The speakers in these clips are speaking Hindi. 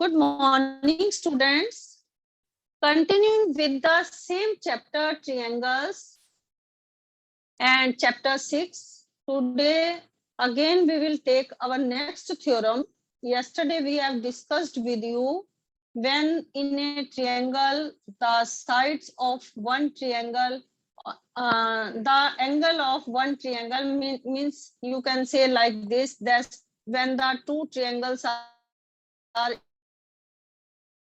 Good morning, students. Continuing with the same chapter, triangles, and chapter 6. Today, again, we will take our next theorem. Yesterday, we have discussed with you when in a triangle, the sides of one triangle, the angle of one triangle means you can say like this, that when the two triangles are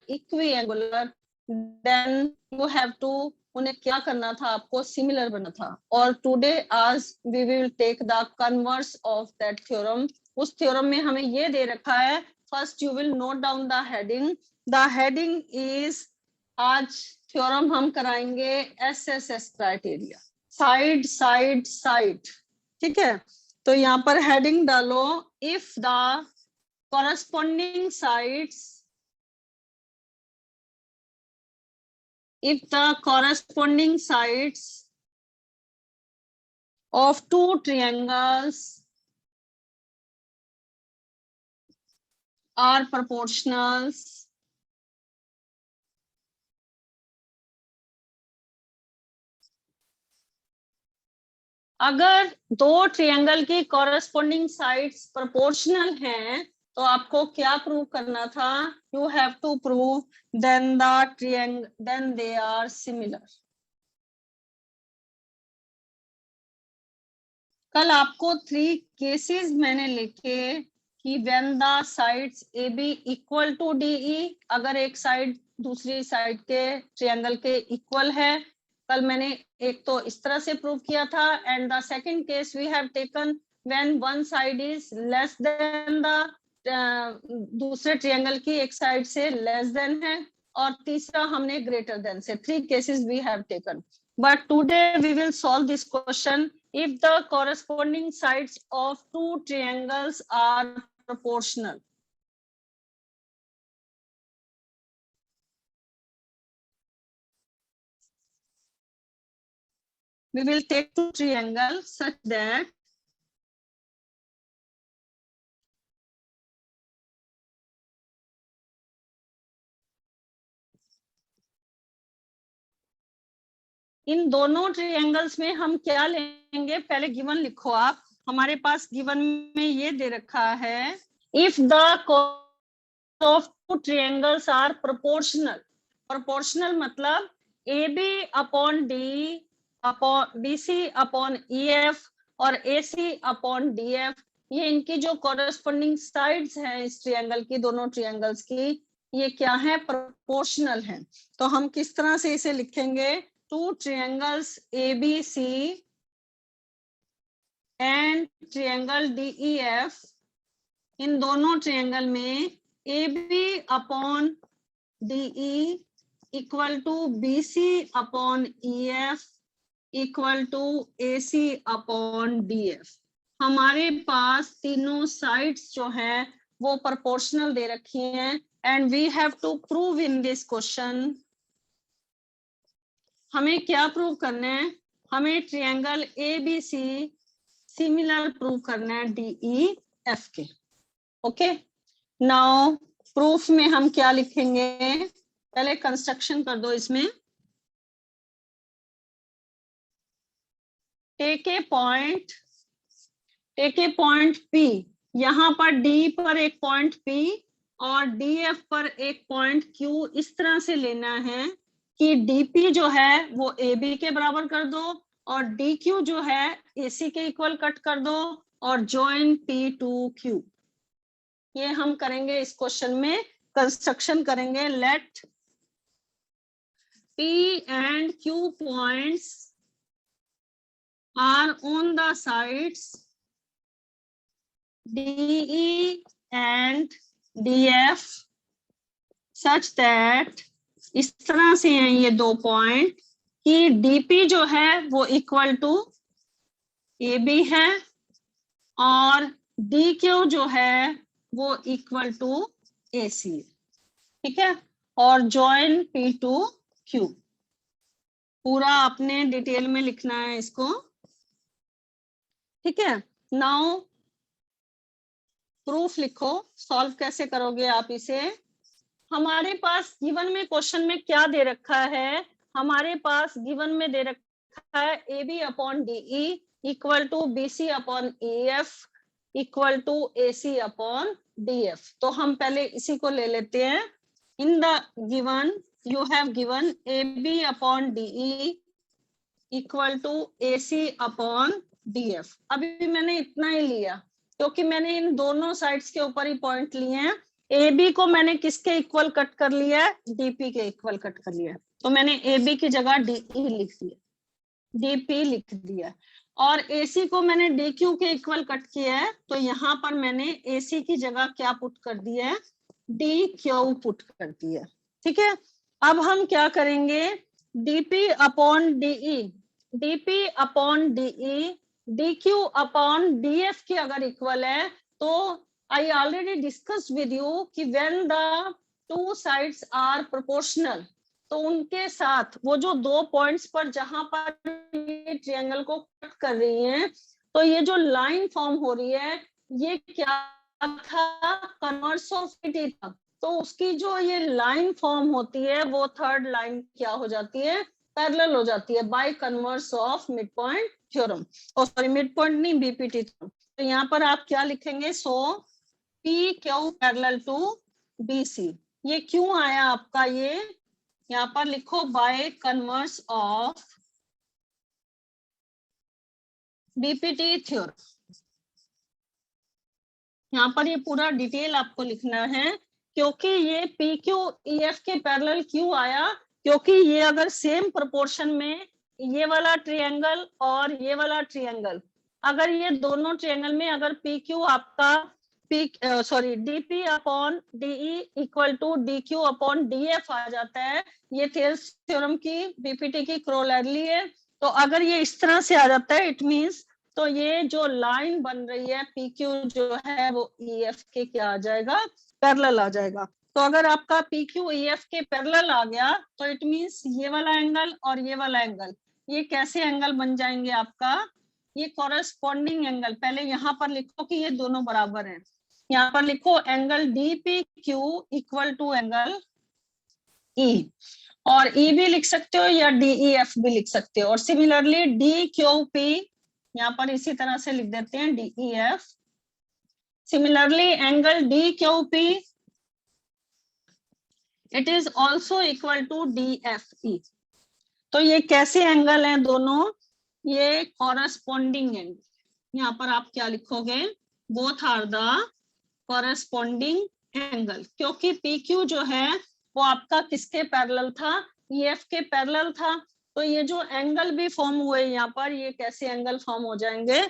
equiangular then you have to उन्हें क्या करना था, आपको सिमिलर बनना था. और टुडे आज we will take the converse of that theorem. उस थ्योरम में हमें ये दे रखा है. First you will note down the heading. The heading is, आज थ्योरम हम कराएंगे SSS criteria, side side side. ठीक है, तो यहाँ पर हेडिंग डालो, if the corresponding sides, if the corresponding sides of two triangles are proportionals, अगर दो ट्रायंगल की कॉरेस्पॉन्डिंग साइड्स प्रोपोर्शनल हैं तो आपको क्या प्रूव करना था? You have to prove then the triangle then they are similar. कल आपको 3 केसेस मैंने लिखे कि when the sides A B equal to D E, अगर एक साइड दूसरी साइड के ट्रायंगल के इक्वल है. कल मैंने एक तो इस तरह से प्रूव किया था. And the second case we have taken when one side is less than the दूसरे ट्रायंगल की एक साइड से लेस देन है. और तीसरा हमने ग्रेटर देन से. 3 cases we have taken. But today we will solve this question if the corresponding sides of two triangles are proportional. We will take two triangles such that इन दोनों ट्रायंगल्स में हम क्या लेंगे, पहले गिवन लिखो आप. हमारे पास गिवन में ये दे रखा है, if the of two triangles are proportional. Proportional मतलब A B upon D upon B C upon E F और A C upon D F, ये इनकी जो कॉरेस्पॉन्डिंग साइड्स हैं इस ट्रायंगल की, दोनों ट्रायंगल्स की, ये क्या है? प्रोपोर्शनल हैं. तो हम किस तरह से इसे लिखेंगे? two triangles ABC and triangle DEF, इन दोनों ट्रायंगल में AB upon DE equal to BC upon EF equal to AC upon DF. हमारे पास तीनों साइड्स जो हैं वो प्रोपोर्शनल दे रखी हैं. And we have to prove in this question, हमें क्या प्रूव करना है? हमें ट्रायंगल ABC सिमिलर प्रूव करना है DEF के. ओके, नाउ प्रूफ में हम क्या लिखेंगे? पहले कंस्ट्रक्शन कर दो इसमें. Take a point P. यहाँ पर D पर एक पॉइंट P और DF पर एक पॉइंट Q इस तरह से लेना है कि DP जो है वो AB के बराबर कर दो और DQ जो है AC के इक्वल कट कर दो और ज्वाइन P टू Q. ये हम करेंगे इस क्वेश्चन में, कंस्ट्रक्शन करेंगे. Let P and Q points are on the sides DE and DF such that, इस तरह से हैं ये दो पॉइंट कि DP जो है वो इक्वल टू AB है और DQ जो है वो इक्वल टू AC है. ठीक है, और ज्वाइन P टू Q. पूरा अपने डिटेल में लिखना है इसको. ठीक है, नाउ प्रूफ लिखो. सॉल्व कैसे करोगे आप इसे? हमारे पास गिवन में क्वेश्चन में क्या दे रखा है, हमारे पास गिवन में दे रखा है A B upon D E equal to B C upon E F equal to A C upon D F. तो हम पहले इसी को ले लेते हैं। In the given you have given A B upon D E equal to A C upon D F. अभी मैंने इतना ही लिया क्योंकि मैंने इन दोनों साइड्स के ऊपर ही पॉइंट लिए हैं। ए बी को मैंने किसके इक्वल कट कर लिया है, डीपी के इक्वल कट कर लिया है। तो मैंने ए बी की जगह डीई लिख दिया, डीपी लिख दिया। और एसी को मैंने डी क्यू के इक्वल कट किया है, तो यहाँ पर मैंने एसी की जगह क्या पुट कर दिया है, डी क्यू पुट कर दिया है। ठीक है, अब हम क्या करेंगे, DP upon DE, DP upon DE D Q upon D F की अगर इक्वल है तो I already discuss with you कि when the two sides are proportional, तो उनके साथ वो जो दो पॉइंट्स पर जहां पर ये ट्रायंगल को कट कर रही हैं, तो ये जो लाइन फॉर्म हो रही है ये क्या था, कन्वर्स ऑफ टी था। तो उसकी जो ये लाइन फॉर्म होती है वो थर्ड लाइन क्या हो जाती है, पैरेलल हो जाती है by converse of mid point theorem, और सॉरी मिड पॉइंट नहीं, बीपीटी थ्योरम। तो यहाँ पर आप क्या लिखेंगे, so P Q parallel to B C. ये क्यों आया आपका, ये यहाँ पर लिखो by converse of BPT theorem. यहाँ पर ये पूरा डिटेल आपको लिखना है, क्योंकि ये पी क्यू ई एफ के पैरेलल क्यों आया, क्योंकि ये अगर सेम प्रोपोर्शन में ये वाला ट्रायंगल और ये वाला ट्रायंगल, अगर ये दोनों ट्रायंगल में अगर पी क्यू आपका DP upon DE equal to D Q upon D F आ जाता है, ये थेल्स थ्योरम की बीपीटी की क्रोलरली है। तो अगर ये इस तरह से आ जाता है, इट मींस तो ये जो लाइन बन रही है पी क्यू जो है वो ई एफ के क्या आ जाएगा, पैरेलल आ जाएगा। तो अगर आपका पी क्यू ई एफ के पैरेलल आ गया तो इट मींस ये वाला एंगल और ये वाला एंगल ये कैसे एंगल बन जाएंगे आपका, ये कॉरेस्पॉन्डिंग एंगल। पहले यहाँ पर लिखो कि ये दोनों बराबर हैं, यहाँ पर लिखो angle D P Q equal to angle E, और ई भी लिख सकते हो या डीई एफ भी लिख सकते हो। और सिमिलरली डी क्यू पी यहाँ पर इसी तरह से लिख देते हैं DE F. Similarly angle D Q P it is also equal to D F E. तो ये कैसे एंगल हैं दोनों, ये कॉरेस्पॉन्डिंग एंगल। यहाँ पर आप क्या लिखोगे, both are the corresponding angle, क्योंकि पी क्यू जो है वो आपका किसके पैरेलल था, ई एफ के पैरेलल था। तो ये जो एंगल भी फॉर्म हुए यहाँ पर, ये कैसे एंगल फॉर्म हो जाएंगे,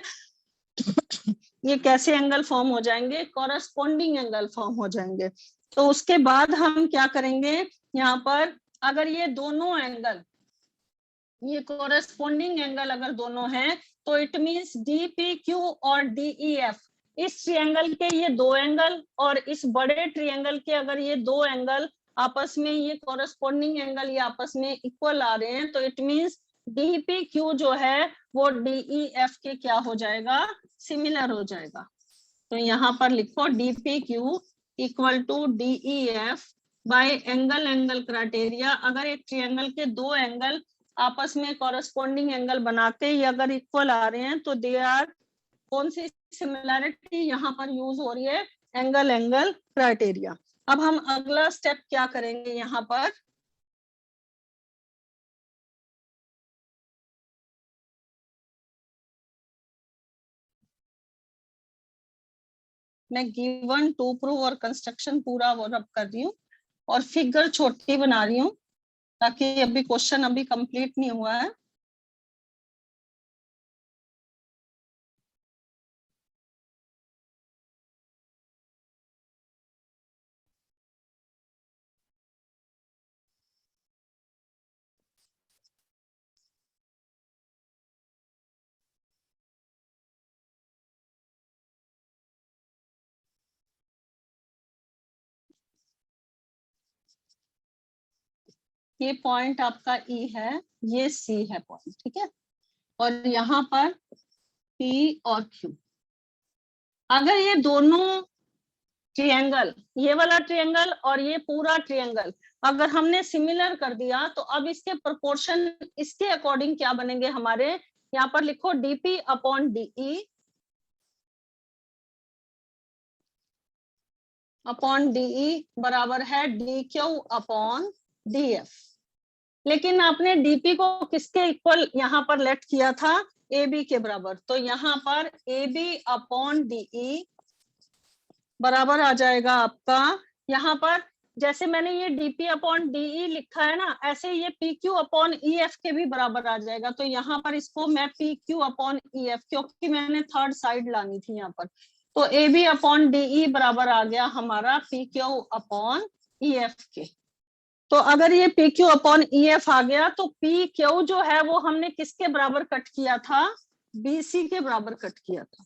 ये कैसे एंगल फॉर्म हो जाएंगे, कॉरेस्पॉन्डिंग एंगल फॉर्म हो जाएंगे। तो उसके बाद हम क्या करेंगे, यहाँ पर अगर ये दोनों एंगल, ये कॉरेस्पॉन्डिंग एंगल अगर दोनों हैं, तो it means D P Q और डीई एफ, इस ट्रायंगल के ये दो एंगल और इस बड़े ट्रायंगल के अगर ये दो एंगल आपस में, ये कॉरेस्पॉन्डिंग एंगल ये आपस में इक्वल आ रहे हैं, तो इट मींस डीपी क्यू जो है वो डीई एफ के क्या हो जाएगा, सिमिलर हो जाएगा। तो यहाँ पर लिखो DP Q equal to DE F by angle angle criteria. अगर एक ट्रायंगल के दो एंगल आपस में कॉरेस्पॉन्डिंग एंगल बनाते ही अगर इक्वल आ रहे हैं, तो दे आर, कौन सी सिमिलैरिटी यहाँ पर यूज हो रही है, एंगल एंगल क्राइटेरिया। अब हम अगला स्टेप क्या करेंगे, यहाँ पर मैं गिवन टू प्रूव और कंस्ट्रक्शन पूरा रब कर रही हूँ और फिगर छोटी बना रही हूँ, ताकि अभी क्वेश्चन अभी कंप्लीट नहीं हुआ है। ये पॉइंट आपका ई है, ये सी है पॉइंट, ठीक है। और यहाँ पर पी और क्यू, अगर ये दोनों ट्रिएंगल, ये वाला ट्रिएंगल और ये पूरा ट्रिएंगल अगर हमने सिमिलर कर दिया तो अब इसके प्रोपोर्शन इसके अकॉर्डिंग क्या बनेंगे हमारे, यहाँ पर लिखो डीपी अपॉन डीई बराबर है डी क्यू अपॉन डीएफ। लेकिन आपने डीपी को किसके इक्वल यहाँ पर लेट किया था, ए बी के बराबर, तो यहाँ पर ए बी अपॉन डीई बराबर आ जाएगा आपका, यहाँ पर जैसे मैंने ये डीपी अपॉन डीई लिखा है ना, ऐसे ये P Q upon E F के भी बराबर आ जाएगा। तो यहाँ पर इसको मैं P Q upon E F, क्योंकि मैंने थर्ड साइड लानी थी यहाँ पर, तो ए बी अपॉन डीई बराबर आ गया हमारा P Q upon E F के। तो अगर ये P Q upon E F आ गया तो पी क्यू जो है वो हमने किसके बराबर कट किया था, बीसी के बराबर कट किया था,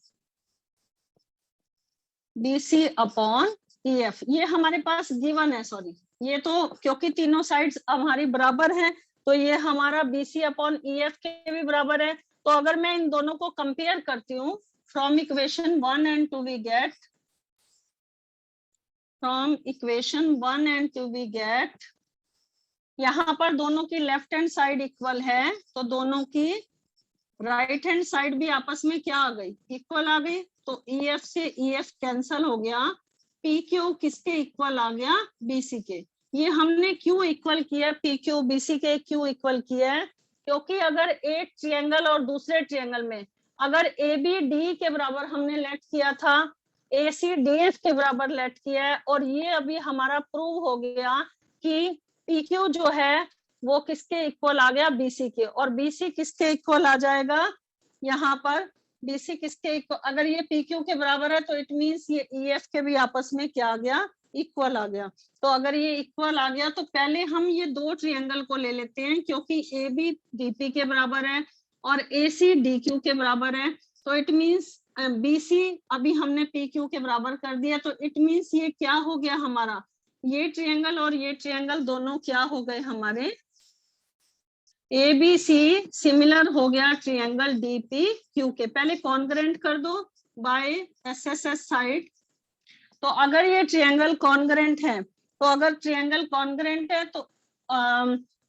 बीसी अपॉन ई एफ। ये हमारे पास गिवन है, सॉरी ये तो क्योंकि तीनों साइड्स हमारी बराबर हैं तो ये हमारा बीसी अपॉन ई एफ के भी बराबर है। तो अगर मैं इन दोनों को कंपेयर करती हूँ from equation 1 and 2 we get, from equation 1 and 2 we get, यहाँ पर दोनों की लेफ्ट हैंड साइड इक्वल है तो दोनों की राइट हैंड साइड भी आपस में क्या आ गई, इक्वल आ गई। तो ई एफ से ई एफ कैंसल हो गया, पी क्यू किसके इक्वल आ गया, बीसी के। ये हमने क्यों इक्वल किया, पी क्यू बीसी के क्यों इक्वल किया है, क्योंकि अगर एक ट्रायंगल और दूसरे ट्रायंगल में अगर ए बी डी के बराबर हमने लेट किया था, ए सी डी एफ के बराबर लेट किया है, और ये अभी हमारा प्रूव हो गया कि पी क्यू जो है वो किसके इक्वल आ गया, बीसी के, और बीसी किसके इक्वल आ जाएगा, यहाँ पर बीसी किसके इक्वल, अगर ये पी क्यू के बराबर है तो इट मींस ये ई एफ के भी आपस में क्या आ गया, इक्वल आ गया। तो अगर ये इक्वल आ गया तो पहले हम ये दो ट्रायंगल को ले लेते हैं, क्योंकि ए बी डीपी के बराबर है और ए सी डी क्यू के बराबर है, तो इट मींस बीसी अभी हमने पी क्यू के बराबर कर दिया, तो इट मींस ये क्या हो गया हमारा, ये ट्रायंगल और ये ट्रायंगल दोनों क्या हो गए हमारे, ए बी सी सिमिलर हो गया ट्रायंगल डी पी क्यू के। पहले कॉन्ग्रेंट कर दो by S S S side. तो अगर ये ट्रायंगल कॉन्ग्रेंट है, तो अगर ट्रायंगल कॉन्ग्रेंट है तो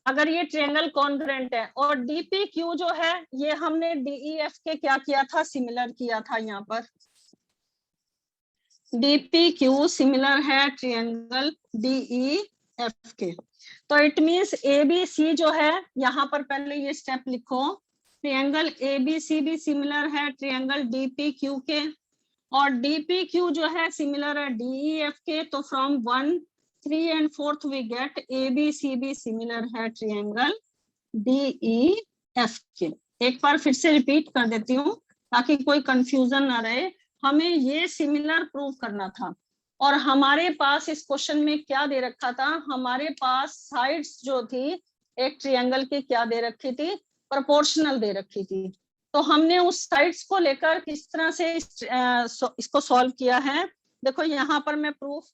अगर ये ट्रायंगल कॉन्ग्रेंट है और डीपी क्यू जो है ये हमने डीई एफ के क्या किया था, सिमिलर किया था, यहाँ पर डीपी क्यू सिमिलर है ट्रायंगल डीई एफ के। तो it means A B C जो है, यहाँ पर पहले ये स्टेप लिखो, ट्रायंगल ए बी सी भी सिमिलर है ट्रायंगल डीपी क्यू के, और डीपी क्यू जो है सिमिलर है डीई एफ के। तो from 1, 3 and 4 we get A B C भी सिमिलर है ट्रायंगल डीई एफ के। एक बार फिर से रिपीट कर देती हूँ ताकि कोई कंफ्यूजन ना रहे, हमें ये सिमिलर प्रूव करना था, और हमारे पास इस क्वेश्चन में क्या दे रखा था, हमारे पास साइड्स जो थी एक ट्रायंगल की क्या दे रखी थी, प्रोपोर्शनल दे रखी थी। तो हमने उस साइड्स को लेकर किस तरह से इसको सॉल्व किया है, देखो यहाँ पर मैं प्रूफ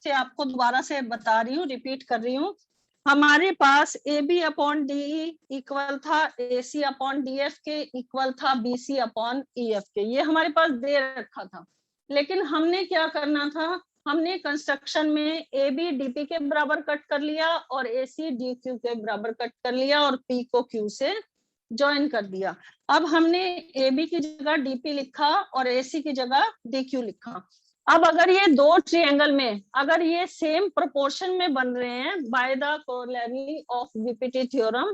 से आपको दोबारा से बता रही हूँ, रिपीट कर रही हूँ। हमारे पास A B upon D equal था A C upon D F के, इक्वल था B C upon E F के, ये हमारे पास दे रखा था। लेकिन हमने क्या करना था, हमने कंस्ट्रक्शन में ए बी डी पी के बराबर कट कर लिया और ए सी डी क्यू के बराबर कट कर लिया और पी को क्यू से ज्वाइन कर दिया। अब हमने ए बी की जगह डीपी लिखा और ए सी की जगह डी क्यू लिखा। अब अगर ये दो ट्रायंगल में अगर ये सेम प्रोपोर्शन में बन रहे हैं by the corollary of VPT theorem,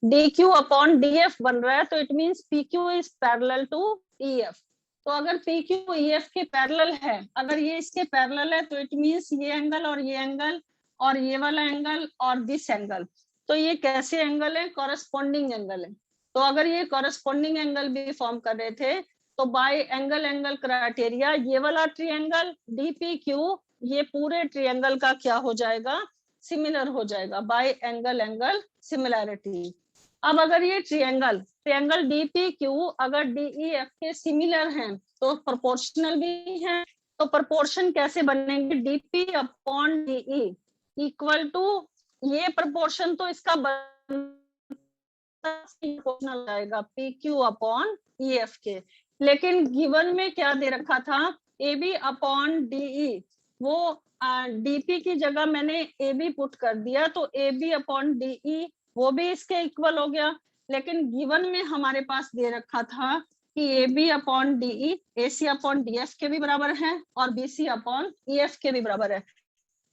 D Q upon D F बन रहा है, तो it means P Q is parallel to E F. तो अगर पी क्यू ई एफ के पैरेलल है, अगर ये इसके पैरेलल है, तो इट मींस ये एंगल और ये एंगल और ये वाला एंगल और दिस एंगल, तो ये कैसे एंगल है, कॉरेस्पॉन्डिंग एंगल है। तो अगर ये कॉरेस्पॉन्डिंग एंगल भी फॉर्म कर रहे थे तो बाय एंगल क्राइटेरिया ये वाला ट्रायंगल डीपी क्यू ये पूरे ट्रायंगल का क्या हो जाएगा, सिमिलर हो जाएगा बाय एंगल सिमिलैरिटी। अब अगर ये ट्रायंगल डीपी क्यू अगर डीई एफ के सिमिलर हैं तो प्रोपोर्शनल भी हैं, तो प्रोपोर्शन कैसे बनेंगे, DP upon DE equal to, ये प्रोपोर्शन तो इसका प्रोपोर्शनल आएगा P Q upon E F के। लेकिन गिवन में क्या दे रखा था, ए बी अपॉन डीई वो डीपी की जगह मैंने ए बी पुट कर दिया, तो ए बी अपॉन डीई वो भी इसके इक्वल हो गया। लेकिन गिवन में हमारे पास दे रखा था कि A B upon DE A C upon D F के भी बराबर है और B C upon E F के भी बराबर है।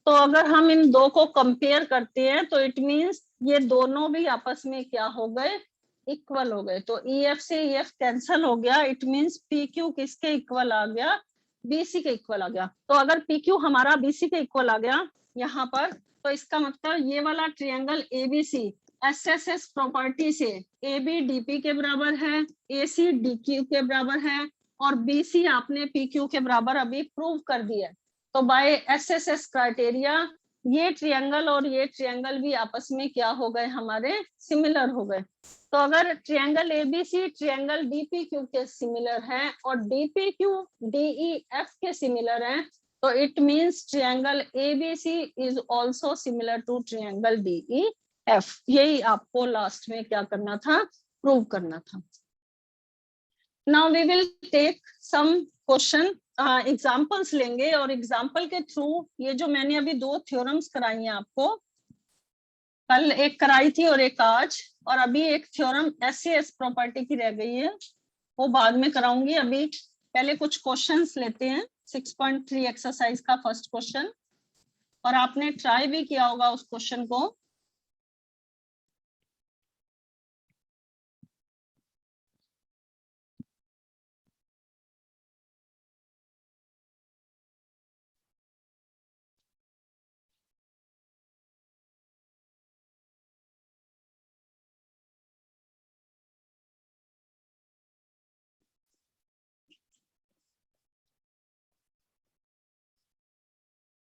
तो अगर हम इन दो को कंपेयर करते हैं तो इट मींस ये दोनों भी आपस में क्या हो गए, इक्वल हो गए। तो ई एफ से ई एफ कैंसल हो गया, इट मींस पी क्यू किसके इक्वल आ गया, बीसी के इक्वल आ गया। तो अगर पी क्यू हमारा बीसी के इक्वल आ गया यहाँ पर, तो इसका मतलब ये वाला ट्रायंगल एबीसी एसएसएस प्रॉपर्टी से ए बी डीपी के बराबर है, ए सी डी क्यू के बराबर है और बी सी आपने पी क्यू के बराबर अभी प्रूव कर दिया है। तो बाय एसएसएस क्राइटेरिया ये ट्रायंगल और ये ट्रायंगल भी आपस में क्या हो गए, हमारे सिमिलर हो गए। तो अगर ट्रायंगल एबीसी ट्रायंगल डीपीक्यू के सिमिलर है और डीपीक्यू डीईएफ के सिमिलर है, तो it means triangle ABC is also similar to triangle DEF. यही आपको लास्ट में क्या करना था, प्रूव करना था। Now we will take some question, examples लेंगे और एग्जाम्पल के थ्रू ये जो मैंने अभी दो थ्योरम्स कराई हैं आपको, कल एक कराई थी और एक आज, और अभी एक थ्योरम एसएस प्रॉपर्टी की रह गई है, वो बाद में कराऊंगी। अभी पहले कुछ क्वेश्चंस लेते हैं। 6.3 एक्सरसाइज का फर्स्ट क्वेश्चन, और आपने ट्राई भी किया होगा उस क्वेश्चन को।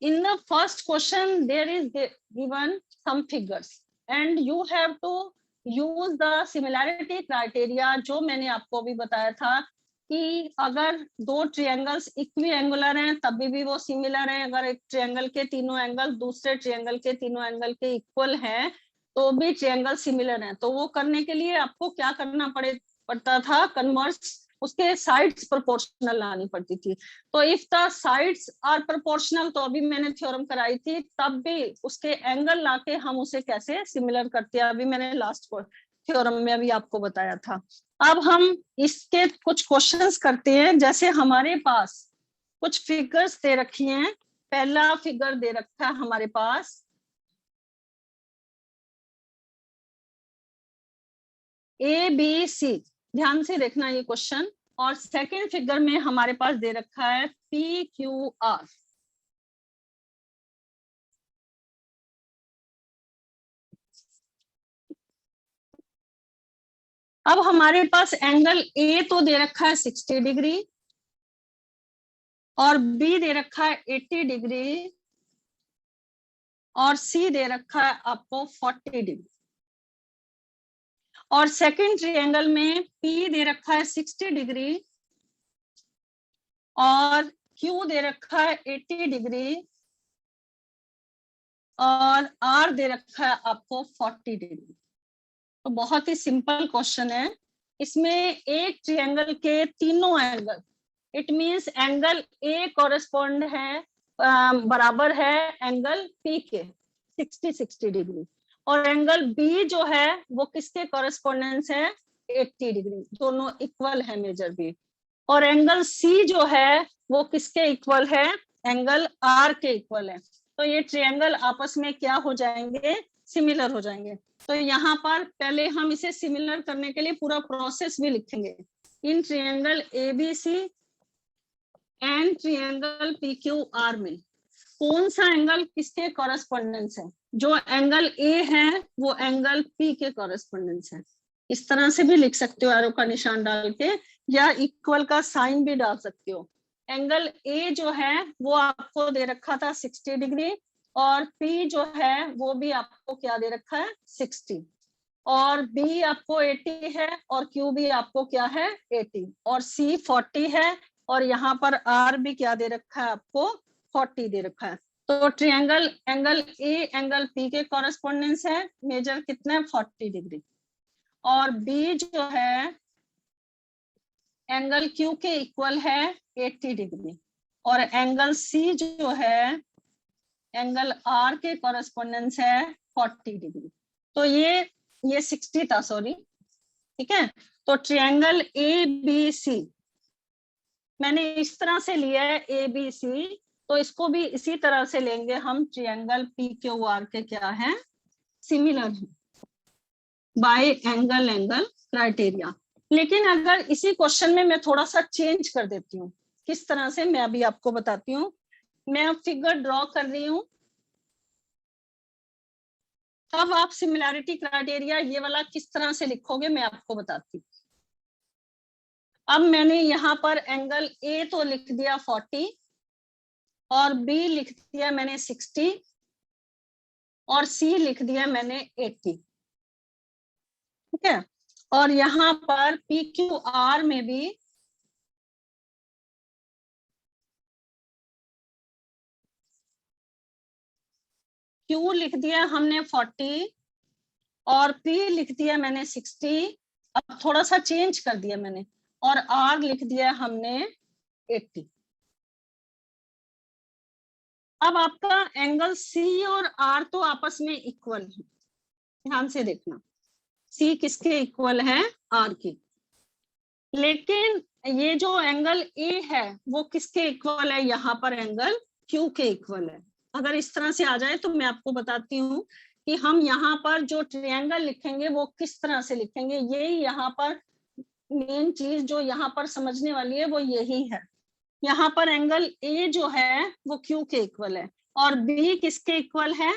In the first question, there is given some figures and you have to use the similarity criteria, जो मैंने आपको भी बताया था कि अगर दो ट्रायंगल्स इक्वी एंगुलर हैं तभी भी वो सिमिलर हैं, अगर एक ट्रायंगल के तीनों एंगल दूसरे ट्रायंगल के तीनों एंगल के इक्वल हैं तो भी ट्रायंगल सिमिलर हैं। तो वो करने के लिए आपको क्या करना पड़ता था, कन्वर्स उसके साइड्स प्रोपोर्शनल लानी पड़ती थी। तो if the sides are proportional, तो अभी मैंने थ्योरम कराई थी, तब भी उसके एंगल लाके हम उसे कैसे सिमिलर करते हैं, अभी मैंने लास्ट थ्योरम में अभी आपको बताया था। अब हम इसके कुछ क्वेश्चंस करते हैं। जैसे हमारे पास कुछ फिगर्स दे रखी हैं। पहला फिगर दे रखा है हमारे पास ए बी सी, ध्यान से देखना ये क्वेश्चन। और सेकंड फिगर में हमारे पास दे रखा है पी क्यू आर। अब हमारे पास एंगल ए तो दे रखा है 60 डिग्री और बी दे रखा है 80 डिग्री और सी दे रखा है आपको 40 डिग्री। और सेकंड ट्रायंगल में पी दे रखा है 60 डिग्री और क्यू दे रखा है 80 डिग्री और आर दे रखा है आपको 40 डिग्री। तो बहुत ही सिंपल क्वेश्चन है। इसमें एक ट्रायंगल के तीनों angle, it means angle A correspond है बराबर है एंगल पी के 60 डिग्री, और एंगल बी जो है वो किसके कॉरेस्पॉन्डेंस है 80 डिग्री, दोनों इक्वल है मेजर बी। और एंगल सी जो है वो किसके इक्वल है, एंगल आर के इक्वल है। तो ये ट्रायंगल आपस में क्या हो जाएंगे, सिमिलर हो जाएंगे। तो यहाँ पर पहले हम इसे सिमिलर करने के लिए पूरा प्रोसेस भी लिखेंगे। In triangle ABC and triangle PQR में कौन सा एंगल किसके कॉरेस्पॉन्डेंस है, जो एंगल ए है वो एंगल पी के कॉरेस्पॉन्डेंस है। इस तरह से भी लिख सकते हो एरो का निशान डाल के, या इक्वल का साइन भी डाल सकते हो। एंगल ए जो है वो आपको दे रखा था 60 डिग्री और पी जो है वो भी आपको क्या दे रखा है 60, और बी आपको 80 है और क्यू भी आपको क्या है 80 और सी 40 है और यहाँ पर आर भी क्या दे रखा है आपको 40 दे रखा है। तो triangle angle A angle P के कॉरेस्पॉन्डेंस है, मेजर कितना 40 डिग्री, और बी जो है एंगल क्यू के इक्वल है 80 डिग्री। और एंगल सी जो है एंगल आर के कॉरेस्पोंडेंस है 40 डिग्री। तो ये 60 था, सॉरी, ठीक है। तो ट्रायंगल ए बी सी मैंने इस तरह से लिया है, ए बी सी, तो इसको भी इसी तरह से लेंगे हम। ट्रायंगल पी क्यू आर के क्या है, सिमिलर है बाय एंगल क्राइटेरिया। लेकिन अगर इसी क्वेश्चन में मैं थोड़ा सा चेंज कर देती हूँ, किस तरह से मैं अभी आपको बताती हूँ। मैं अब फिगर ड्रॉ कर रही हूँ, तब आप सिमिलैरिटी क्राइटेरिया ये वाला किस तरह से लिखोगे मैं आपको बताती हूँ। अब मैंने यहाँ पर एंगल ए तो लिख दिया 40 और बी लिख दिया मैंने 60 और सी लिख दिया मैंने 80, ठीक है। और यहाँ पर पी क्यू आर में भी क्यू लिख दिया हमने 40 और पी लिख दिया मैंने 60, अब थोड़ा सा चेंज कर दिया मैंने, और आर लिख दिया हमने 80। अब आपका एंगल सी और आर तो आपस में इक्वल है, ध्यान से देखना, सी किसके इक्वल है, आर की। लेकिन ये जो एंगल ए है वो किसके इक्वल है, यहाँ पर एंगल क्यू के इक्वल है। अगर इस तरह से आ जाए तो मैं आपको बताती हूँ कि हम यहाँ पर जो ट्रायंगल लिखेंगे वो किस तरह से लिखेंगे। ये यहाँ पर मेन चीज जो यहाँ पर समझने वाली है वो यही है। यहाँ पर एंगल ए जो है वो क्यू के इक्वल है और बी किसके इक्वल है,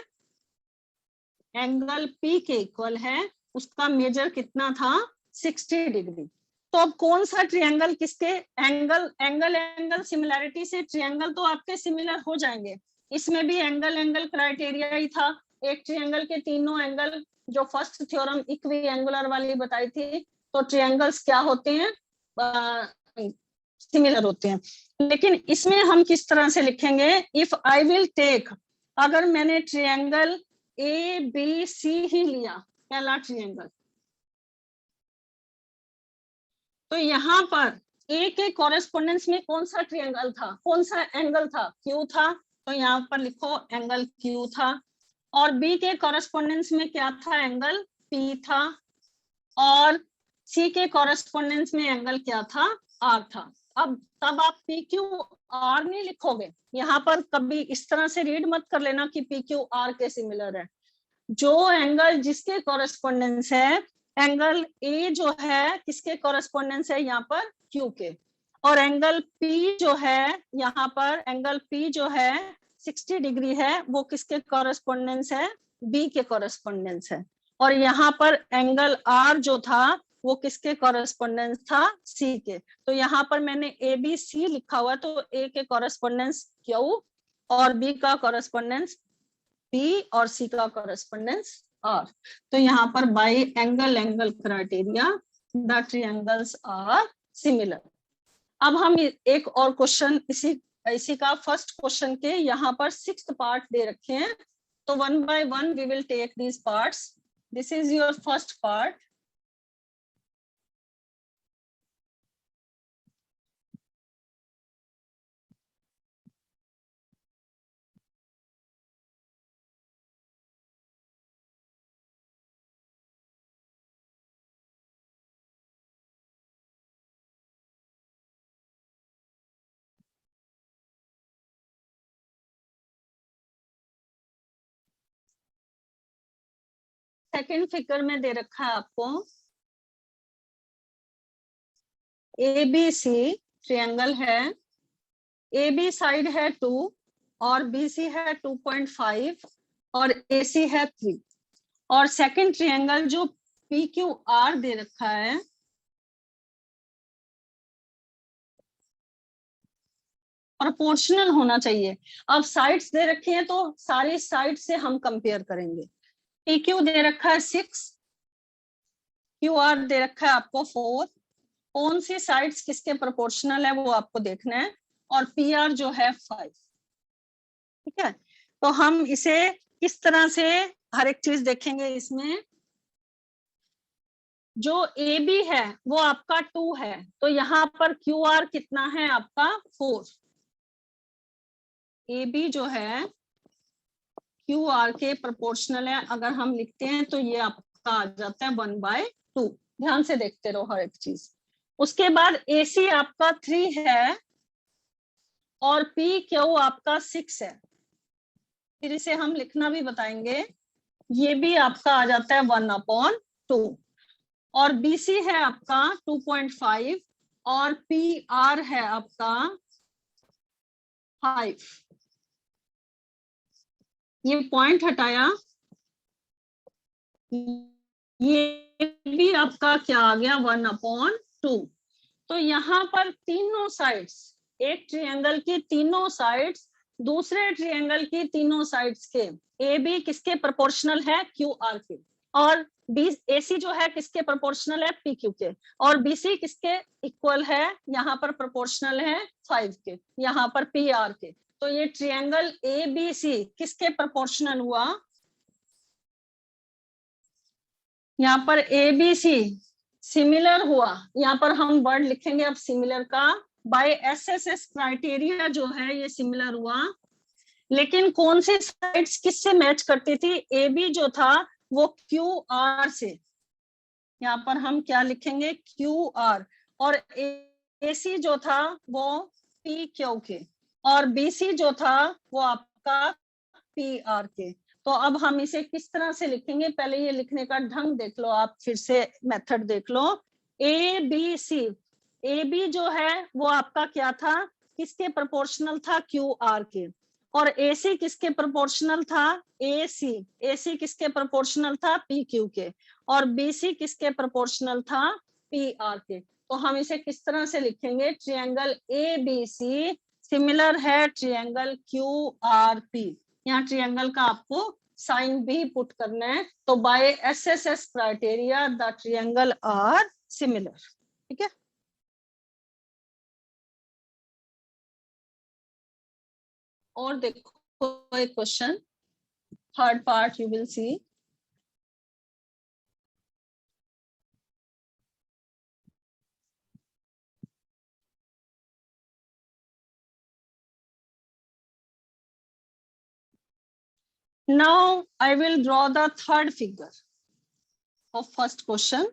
एंगल पी के इक्वल है। उसका मेजर कितना था, 60 डिग्री। तो अब कौन सा ट्रायंगल किसके, एंगल सिमिलैरिटी से ट्रायंगल तो आपके सिमिलर हो जाएंगे। इसमें भी एंगल क्राइटेरिया ही था। एक ट्रायंगल के तीनों एंगल, जो फर्स्ट थ्योरम इक्वी एंगुलर वाली बताई थी, तो ट्रायंगल्स क्या होते हैं, सिमिलर होते हैं। लेकिन इसमें हम किस तरह से लिखेंगे, इफ आई विल टेक, अगर मैंने ट्रायंगल ए बी सी ही लिया, पहला ट्रायंगल, तो यहाँ पर ए के कॉरेस्पोंडेंस में कौन सा ट्रायंगल था, कौन सा एंगल था, क्यू था, तो यहाँ पर लिखो एंगल क्यू था। और बी के कॉरेस्पोंडेंस में क्या था, एंगल पी था। और सी के कॉरेस्पोंडेंस में एंगल क्या था, आर था। अब तब आप पी क्यू आर नहीं लिखोगे, यहाँ पर कभी इस तरह से रीड मत कर लेना कि पी क्यू आर के सिमिलर है। जो एंगल जिसके कॉरेस्पोंडेंस है, एंगल ए जो है किसके कॉरेस्पोंडेंस है, यहाँ पर क्यू के। और एंगल पी जो है, यहाँ पर एंगल पी जो है 60 डिग्री है, वो किसके कॉरेस्पोंडेंस है, बी के कॉरेस्पोंडेंस है। और यहाँ पर एंगल आर जो था वो किसके कॉरेस्पोंडेंस था, सी के। तो यहाँ पर मैंने ए बी सी लिखा हुआ, तो ए के कॉरेस्पोंडेंस क्यू और बी का कॉरेस्पोंडेंस पी और सी का कॉरेस्पोंडेंस आर। तो यहाँ पर by angle criteria the triangles are similar. अब हम एक और क्वेश्चन इसी का फर्स्ट क्वेश्चन के यहाँ पर 6th पार्ट दे रखे हैं, तो one by one we will take these parts. This is your first part. Second figure में दे रखा है आपको ए बी सी ट्रायंगल है, ए बी साइड है 2 और बी सी है 2.5 और ए सी है 3। और सेकंड ट्रायंगल जो पी क्यू आर दे रखा है, प्रोपोर्शनल होना चाहिए। अब साइड्स दे रखे हैं तो सारी साइड से हम कंपेयर करेंगे। पी क्यू दे रखा है 6, क्यू आर दे रखा है आपको 4। कौन सी साइड्स किसके प्रोपोर्शनल है वो आपको देखना है। और पी आर जो है 5, ठीक है। तो हम इसे किस तरह से हर एक चीज देखेंगे। इसमें जो ए बी है वो आपका 2 है, तो यहाँ पर क्यू आर कितना है आपका 4। ए बी जो है क्यू आर के प्रोपोर्शनल है, अगर हम लिखते हैं तो ये आपका आ जाता है 1/2। ध्यान से देखते रहो हर एक चीज। उसके बाद ए सी आपका 3 है और पी क्यू आपका 6 है। फिर इसे हम लिखना भी बताएंगे। ये भी आपका आ जाता है 1/2 और बीसी है आपका 2.5 और पी आर है आपका 5। ये पॉइंट हटाया, ये भी आपका क्या आ गया 1/2। तो यहाँ पर तीनों साइड्स, एक ट्रायंगल की तीनों साइड्स दूसरे ट्रायंगल की तीनों साइड्स के ए बी किसके प्रोपोर्शनल है, क्यू आर के, और बी ए सी जो है किसके प्रोपोर्शनल है, पी क्यू के, और बी सी किसके इक्वल है, यहाँ पर प्रोपोर्शनल है 5 के, यहाँ पर पी आर के। तो ये ट्रायंगल ए बी सी किसके प्रोपोर्शनल हुआ, यहाँ पर ए बी सी सिमिलर हुआ। यहाँ पर हम वर्ड लिखेंगे अब सिमिलर का, बाय एसएसएस क्राइटेरिया जो है ये सिमिलर हुआ। लेकिन कौन सी साइड्स किससे मैच करती थी, ए बी जो था वो क्यू आर से, यहाँ पर हम क्या लिखेंगे क्यू आर, और ए सी जो था वो पी क्यू के, और बी सी जो था वो आपका पी आर के। तो अब हम इसे किस तरह से लिखेंगे, पहले ये लिखने का ढंग देख लो आप, फिर से मेथड देख लो। ए बी सी, ए बी जो है वो आपका क्या था, किसके प्रोपोर्शनल था, क्यू आर के, और ए सी किसके प्रोपोर्शनल था, ए सी किसके प्रोपोर्शनल था, पी क्यू के, और बी सी किसके प्रोपोर्शनल था, पी आर के। तो हम इसे किस तरह से लिखेंगे, triangle A B C similar है ट्रायंगल क्यू आर पी। यहाँ ट्रायंगल का आपको साइन भी पुट करना है। तो by SSS criteria the triangles are similar. ठीक है, और देखो एक question, third part you will see. Now I will draw the third figure of first question.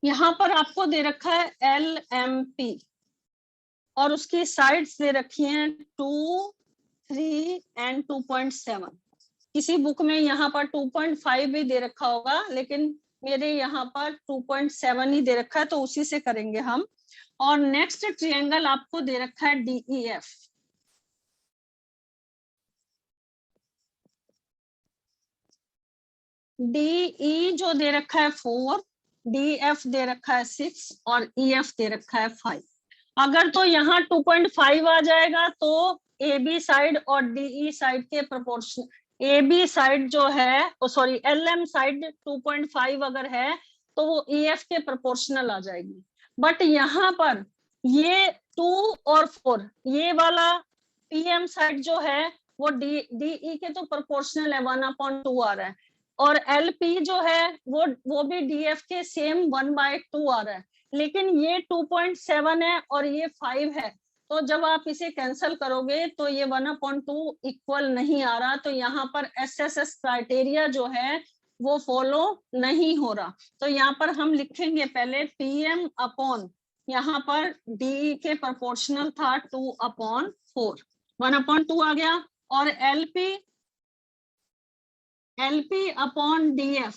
यहाँ पर आपको दे रखा है LMP और उसकी साइड्स दे रखी हैं 2, 3 एंड 2.7। किसी बुक में यहाँ पर 2.5 भी दे रखा होगा, लेकिन मेरे यहाँ पर 2.7 ही दे रखा है, तो उसी से करेंगे हम। और नेक्स्ट ट्रायंगल आपको दे रखा है DEF। DE जो दे रखा है 4, DF दे रखा है 6 और EF दे रखा है 5। अगर तो यहाँ 2.5 आ जाएगा तो AB साइड और DE साइड के प्रोपोर्शन, AB साइड जो है सॉरी LM साइड 2.5 अगर है तो वो EF के प्रोपोर्शनल आ जाएगी। बट यहाँ पर ये 2 और 4, ये वाला PM साइड जो है वो DE के तो प्रोपोर्शनल है, 1/2 आ रहा है, और LP जो है वो भी DF के सेम 1/2 आ रहा है। लेकिन ये 2.7 है और ये 5 है, तो जब आप इसे कैंसिल करोगे तो ये 1/2 इक्वल नहीं आ रहा। तो यहाँ पर एसएसएस क्राइटेरिया जो है वो फॉलो नहीं हो रहा। तो यहाँ पर हम लिखेंगे पहले PM अपॉन, यहाँ पर डी के प्रोपोर्शनल था 2/4, 1/2 आ गया, और LP अपॉन DF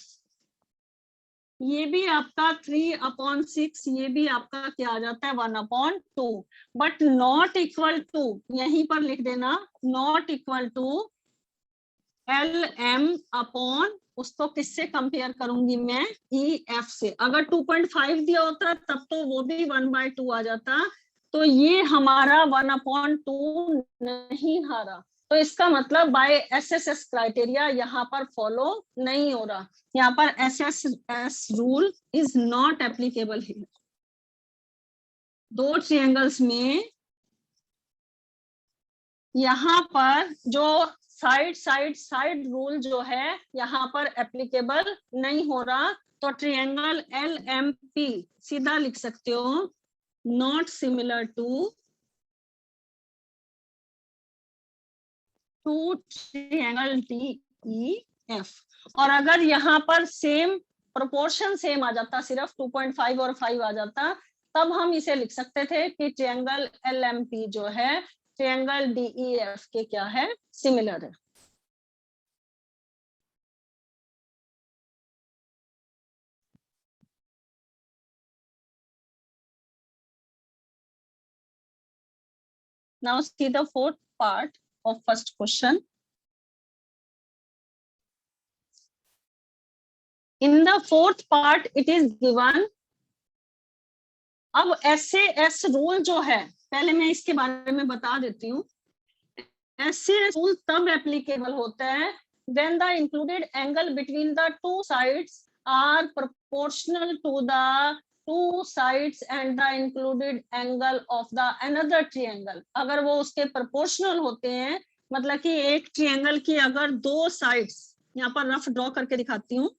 ये भी आपका 3/6, ये भी आपका क्या आ जाता है 1/2, बट नॉट इक्वल टू, यहीं पर लिख देना not equal to LM upon, उसको किससे कंपेयर करूंगी मैं, EF से। अगर 2.5 दिया होता तब तो वो भी 1/2 आ जाता, तो ये हमारा 1/2 नहीं आ रहा। तो इसका मतलब बाय एसएसएस क्राइटेरिया यहाँ पर फॉलो नहीं हो रहा, यहाँ पर SSS rule is not applicable here. दो ट्रायंगल्स में यहाँ पर जो साइड रूल जो है यहाँ पर एप्लीकेबल नहीं हो रहा। तो ट्रायंगल LMP सीधा लिख सकते हो, not similar to to triangle DEF। और अगर यहाँ पर सेम प्रोपोर्शन सेम आ जाता, सिर्फ 2.5 और 5 आ जाता, तब हम इसे लिख सकते थे कि ट्रायंगल LMP जो है ट्रायंगल DEF के क्या है, सिमिलर है। Now see the fourth part of first question. In the fourth part it is given, अब SAS रूल जो है, पहले मैं इसके बारे में बता देती हूँ। SAS रूल तब एप्लीकेबल होता है when the included angle between the two sides are proportional to the two sides and the included angle of the another triangle। अगर वो उसके प्रोपोर्शनल होते हैं, मतलब कि एक ट्रायंगल की अगर दो साइड्स, यहाँ पर रफ ड्रॉ करके दिखाती हूँ,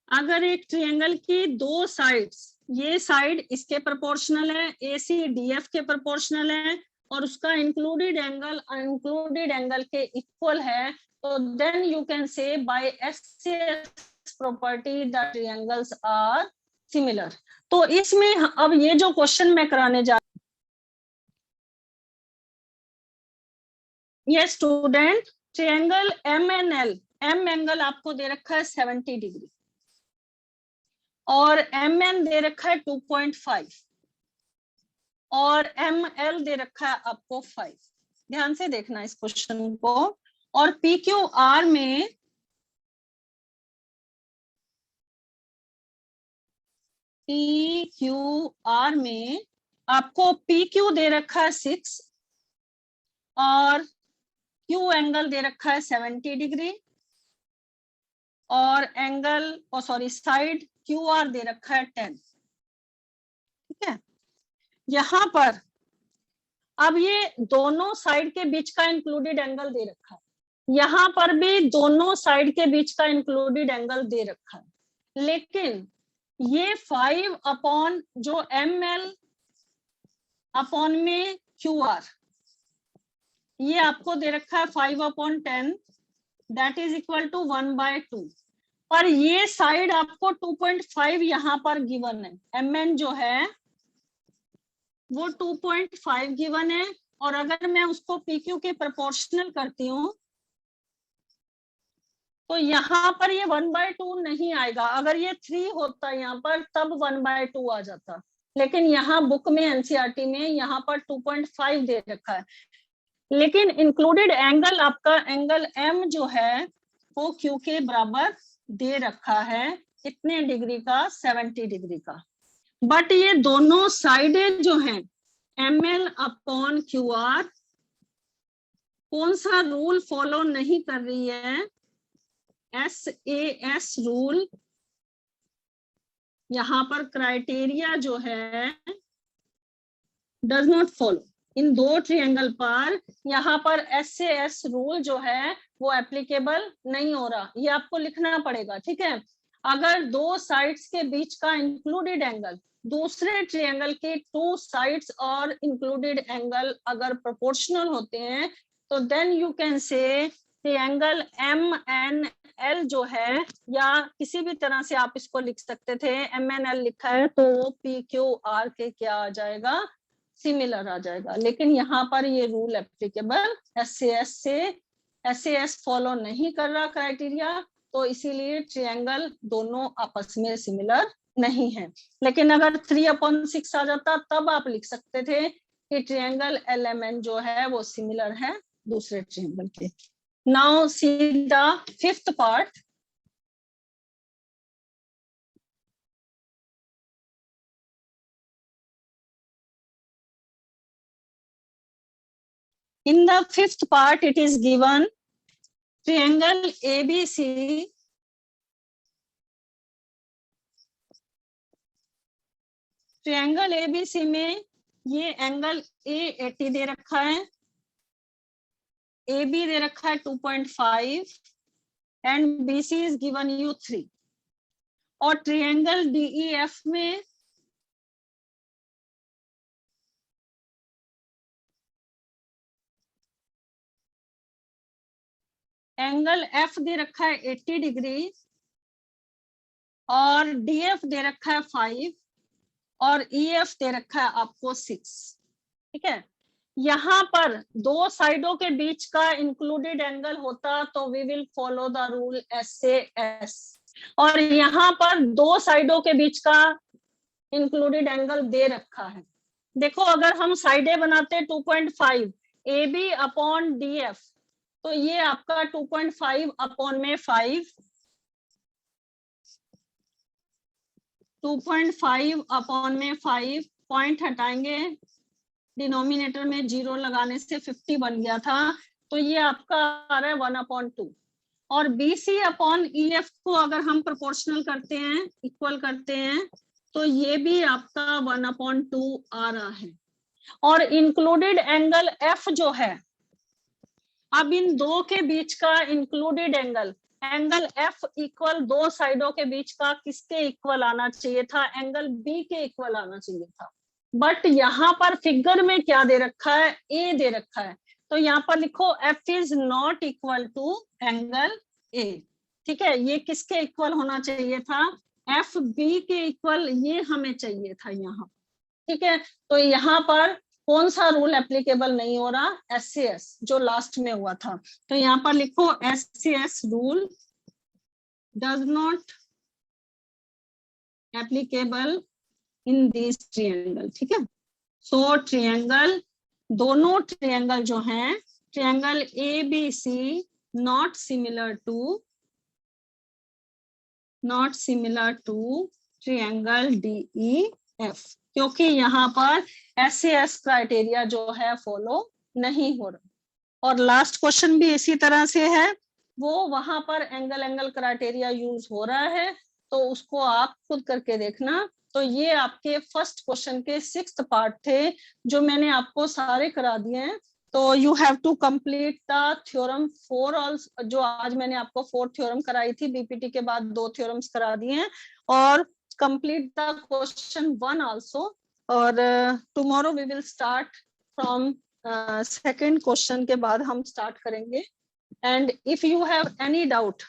अगर एक ट्रायंगल की दो साइड्स, ये साइड इसके प्रोपोर्शनल है, ACDF के प्रोपोर्शनल है, और उसका इंक्लूडेड एंगल के इक्वल है, तो then you can say by SAS property the triangles are similar. तो इसमें अब ये जो क्वेश्चन मैं कराने जा, ये student triangle MNL, M angle आपको दे रखा है 70 डिग्री और MN दे रखा है 2.5 और ML दे रखा है आपको 5। ध्यान से देखना इस क्वेश्चन को। और PQR में आपको PQ दे रखा है 6 और Q एंगल दे रखा है 70 डिग्री और एंगल साइड QR दे रखा है 10। ठीक है, यहां पर अब ये दोनों साइड के बीच का इंक्लूडेड एंगल दे रखा है, यहां पर भी दोनों साइड के बीच का इंक्लूडेड एंगल दे रखा है, लेकिन ये 5 अपॉन जो ML अपॉन में QR, ये आपको दे रखा है 5 upon 10, that is equal to 1/2। पर ये साइड आपको 2.5 यहाँ पर गिवन है, MN जो है वो 2.5 गिवन है, और अगर मैं उसको PQ के प्रोपोर्शनल करती हूँ तो यहाँ पर ये 1/2 नहीं आएगा। अगर ये 3 होता यहाँ पर तब 1/2 आ जाता, लेकिन यहाँ बुक में NCERT में यहाँ पर 2.5 दे रखा है, लेकिन इंक्लूडेड एंगल आपका एंगल M जो है वो Q के बराबर दे रखा है, कितने डिग्री का, 70 डिग्री का। बट ये दोनों साइडें जो हैं ML अपॉन QR कौन सा रूल फॉलो नहीं कर रही है, SAS रूल। यहाँ पर क्राइटेरिया जो है डज नॉट फॉलो, इन दो ट्रायंगल पर यहाँ पर SAS रूल जो है वो एप्लीकेबल नहीं हो रहा, ये आपको लिखना पड़ेगा। ठीक है, अगर दो साइड्स के बीच का इंक्लूडेड एंगल दूसरे ट्रायंगल के टू साइड्स और इंक्लूडेड एंगल अगर प्रोपोर्शनल होते हैं तो then you can say triangle MNL जो है, या किसी भी तरह से आप इसको लिख सकते थे, MNL लिखा है तो वो PQR के क्या आ जाएगा, सिमिलर आ जाएगा। लेकिन यहाँ पर ये रूल एप्लीकेबल SAS फॉलो नहीं कर रहा क्राइटेरिया, तो इसीलिए ट्रायंगल दोनों आपस में सिमिलर नहीं है। लेकिन अगर 3/6 आ जाता तब आप लिख सकते थे कि ट्रायंगल LMN जो है वो सिमिलर है दूसरे ट्रायंगल के। Now see the fifth part. In the fifth part, it is given triangle ABC triangle ABC में ये एंगल A 80 दे रखा है, AB दे रखा है 2.5 and BC is given you 3, और ट्रायंगल DEF में एंगल एफ दे रखा है 80 डिग्री और डीएफ दे रखा है 5 और ईएफ दे रखा है आपको 6। ठीक है, यहाँ पर दो साइडों के बीच का इंक्लूडेड एंगल होता तो we will follow the rule SAS, और यहाँ पर दो साइडों के बीच का इंक्लूडेड एंगल दे रखा है। देखो अगर हम साइडें बनाते 2.5 AB अपॉन DF, तो ये आपका 2.5 अपॉन में 5, 2.5 अपॉन में 5, पॉइंट हटाएंगे, डिनोमिनेटर में 0 लगाने से 50 बन गया था, तो ये आपका आ रहा है 1/2। और BC अपॉन EF को अगर हम प्रोपोर्शनल करते हैं, इक्वल करते हैं, तो ये भी आपका 1/2 आ रहा है। और इंक्लूडेड एंगल F जो है, अब इन दो के बीच का इंक्लूडेड एंगल F इक्वल दो साइडों के बीच का किसके इक्वल आना चाहिए था? एंगल B के इक्वल आना चाहिए था। बट यहाँ पर फिगर में क्या दे रखा है? A दे रखा है, तो यहाँ पर लिखो F is not equal to angle A। ठीक है, ये किसके इक्वल होना चाहिए था? FB के इक्वल ये हमें चाहिए था यहाँ। ठीक है, तो यहाँ पर कौन सा रूल एप्लीकेबल नहीं हो रहा? SAS जो लास्ट में हुआ था, तो यहाँ पर लिखो SAS rule does not applicable in this triangle. ठीक है, सो ट्रायंगल, दोनों ट्रायंगल जो हैं, triangle ABC not similar to triangle DEF, क्योंकि यहाँ पर SAS क्राइटेरिया जो है फॉलो नहीं हो रहा। और लास्ट क्वेश्चन भी इसी तरह से है, वो वहां पर एंगल क्राइटेरिया यूज हो रहा है, तो उसको आप खुद करके देखना। तो ये आपके फर्स्ट क्वेश्चन के 6th पार्ट थे, जो मैंने आपको सारे करा दिए हैं। तो you have to complete the theorem 4 also, जो आज मैंने आपको 4 थ्योरम कराई थी, बीपीटी के बाद 2 थ्योरम्स करा दिए हैं, और कंप्लीट द क्वेश्चन 1 आल्सो। और tomorrow we will start from second question के बाद हम स्टार्ट करेंगे। And if you have any doubt,